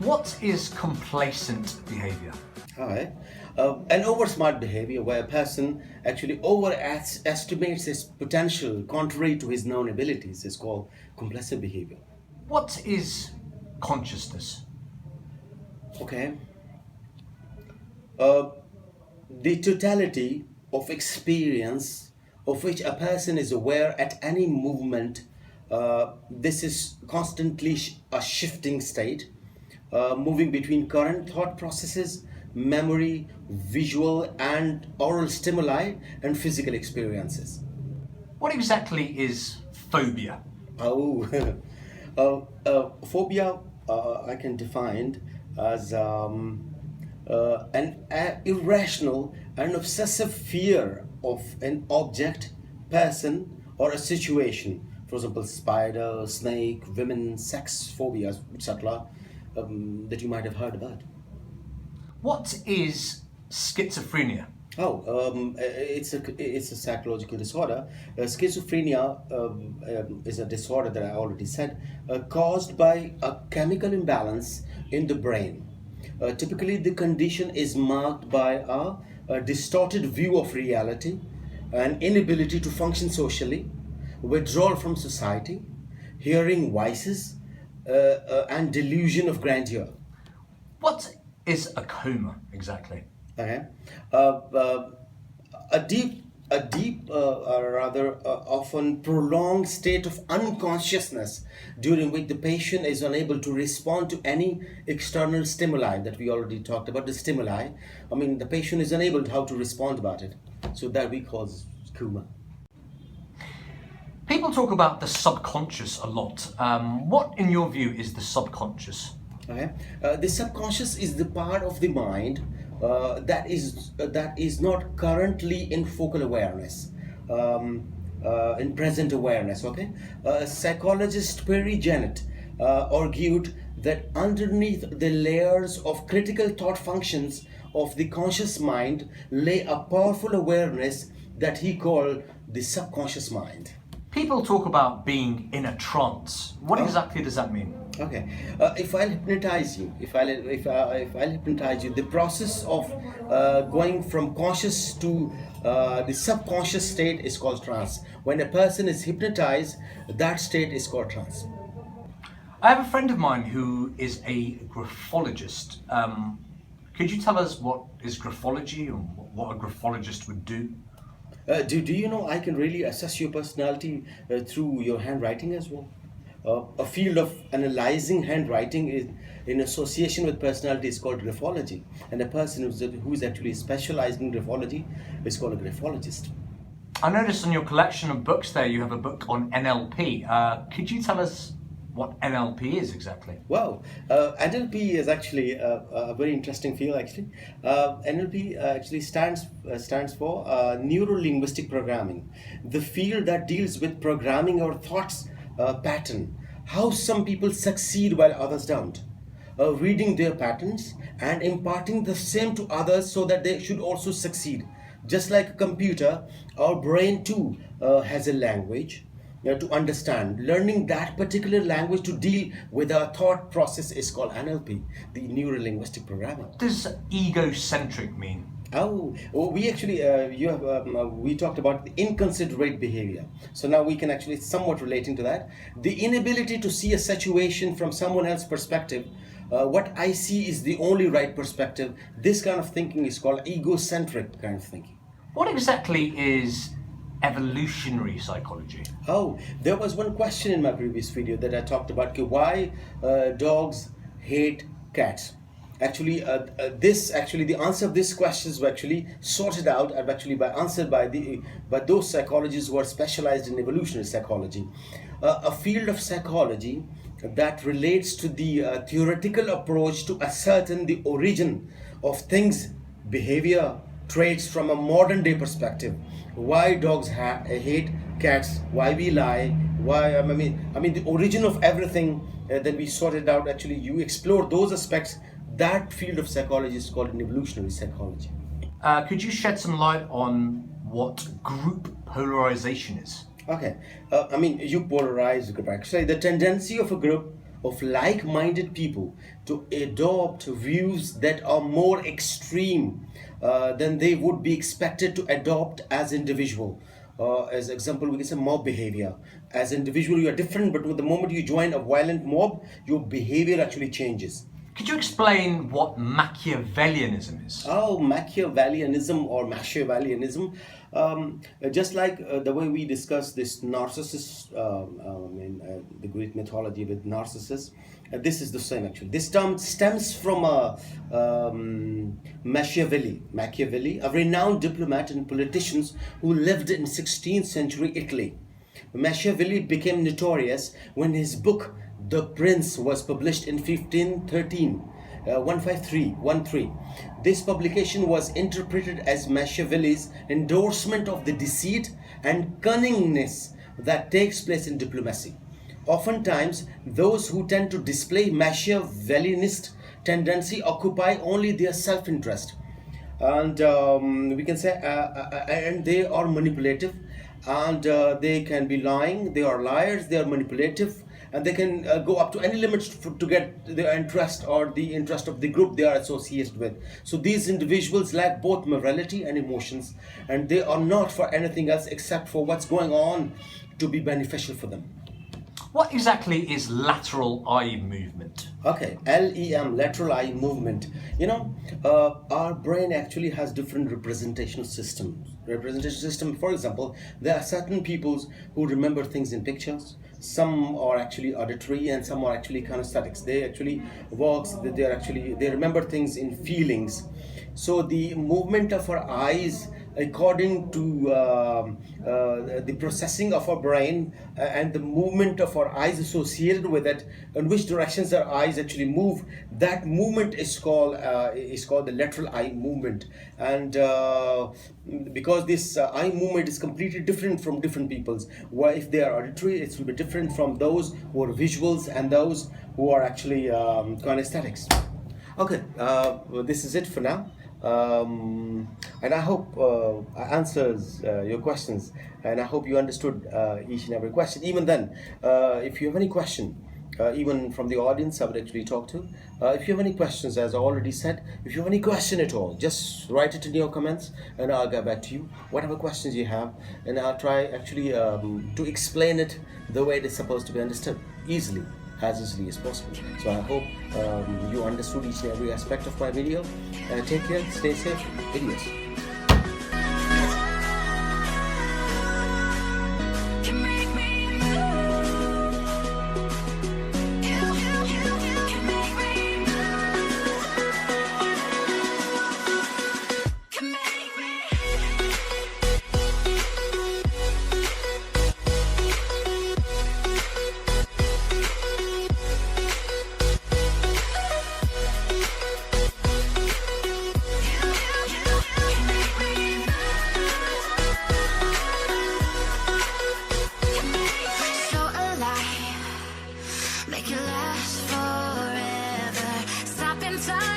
What is complacent behaviour? Hi. An oversmart behavior where a person actually overestimates his potential contrary to his known abilities is called complacent behavior. What is consciousness? Okay. The totality of experience of which a person is aware at any movement. This is constantly a shifting state, moving between current thought processes, memory, visual and oral stimuli, and physical experiences. What exactly is phobia? Oh, phobia I can define as an irrational and obsessive fear of an object, person, or a situation. For example, spider, snake, women, sex phobias, etc., that you might have heard about. What is schizophrenia? It's a psychological disorder. Schizophrenia is a disorder that I already said, caused by a chemical imbalance in the brain. Typically, the condition is marked by a distorted view of reality, an inability to function socially, withdrawal from society, hearing voices, and delusion of grandeur. What is a coma exactly? Okay. A deep, or rather, often prolonged state of unconsciousness during which the patient is unable to respond to any external stimuli that we already talked about. The stimuli, I mean, the patient is unable to how to respond about it. So that we call coma. People talk about the subconscious a lot. What, in your view, is the subconscious? Okay. The subconscious is the part of the mind that is not currently in focal awareness, in present awareness. Okay. Psychologist Perry Janet argued that underneath the layers of critical thought functions of the conscious mind lay a powerful awareness that he called the subconscious mind. People talk about being in a trance. What exactly does that mean? Okay, if I'll hypnotize you, if I'll hypnotize you, the process of going from conscious to the subconscious state is called trance. When a person is hypnotized, that state is called trance. I have a friend of mine who is a graphologist. Could you tell us what is graphology and what a graphologist would do? Do you know I can really assess your personality through your handwriting as well? A field of analyzing handwriting is in association with personality is called graphology, and a person who's actually specialized in graphology is called a graphologist. I noticed on your collection of books there you have a book on NLP. Could you tell us what NLP is exactly? Wow, NLP is actually a very interesting field. Actually, NLP actually stands for neuro-linguistic programming, the field that deals with programming our thoughts pattern. How some people succeed while others don't. Reading their patterns and imparting the same to others so that they should also succeed. Just like a computer, our brain too has a language. To understand, learning that particular language to deal with our thought process is called NLP, the neuro-linguistic programming. What does egocentric mean? We actually we talked about the inconsiderate behavior. So now we can actually somewhat relating to that. The inability to see a situation from someone else's perspective. What I see is the only right perspective. This kind of thinking is called egocentric kind of thinking. What exactly is evolutionary psychology? There was one question in my previous video that I talked about why dogs hate cats. Actually, the answer of this questions were actually sorted out and actually answered by those psychologists who are specialized in evolutionary psychology, a field of psychology that relates to the theoretical approach to ascertain the origin of things, behavior, traits from a modern day perspective. Why dogs hate cats? Why we lie? Why I mean the origin of everything. Then we sorted out. Actually, you explore those aspects. That field of psychology is called evolutionary psychology. Could you shed some light on what group polarization is? Okay, you polarize the group. Actually, the tendency of a group of like-minded people to adopt views that are more extreme than they would be expected to adopt as individual. As example, we can say mob behavior. As individual, you are different, but with the moment you join a violent mob, your behavior actually changes. Could you explain what Machiavellianism is? Oh, Machiavellianism or Machiavellianism, just like the way we discuss this narcissist in the Greek mythology with Narcissus, this is the same actually. This term stems from Machiavelli, a renowned diplomat and politician who lived in 16th century Italy. Machiavelli became notorious when his book The Prince was published in 1513. 15313. This publication was interpreted as Machiavelli's endorsement of the deceit and cunningness that takes place in diplomacy. Oftentimes, those who tend to display Machiavellianist tendency occupy only their self-interest, and we can say, and they are manipulative, and they can be lying. They are liars. They are manipulative. And they can go up to any limits to get the interest or the interest of the group they are associated with. So these individuals lack both morality and emotions, and they are not for anything else except for what's going on to be beneficial for them. What exactly is lateral eye movement? Okay, LEM, lateral eye movement. You know, our brain actually has different representational systems. For example, there are certain peoples who remember things in pictures. Some are actually auditory and some are actually kinesthetics. They actually they remember things in feelings. So the movement of our eyes, according to the processing of our brain and the movement of our eyes associated with it, in which directions our eyes actually move, that movement is called the lateral eye movement. And because this eye movement is completely different from different people's, where if they are auditory, it will be different from those who are visuals and those who are actually kinesthetics. Okay, this is it for now. And I hope I answers your questions, and I hope you understood each and every question. Even then, if you have any question, even from the audience, I would actually talk to. If you have any questions, as I already said, if you have any question at all, just write it in your comments, and I'll get back to you. Whatever questions you have, and I'll try actually to explain it the way it is supposed to be understood easily. As easily as possible. So I hope you understood each and every aspect of my video. Take care, stay safe, idiots. Make it last forever. Stop in time.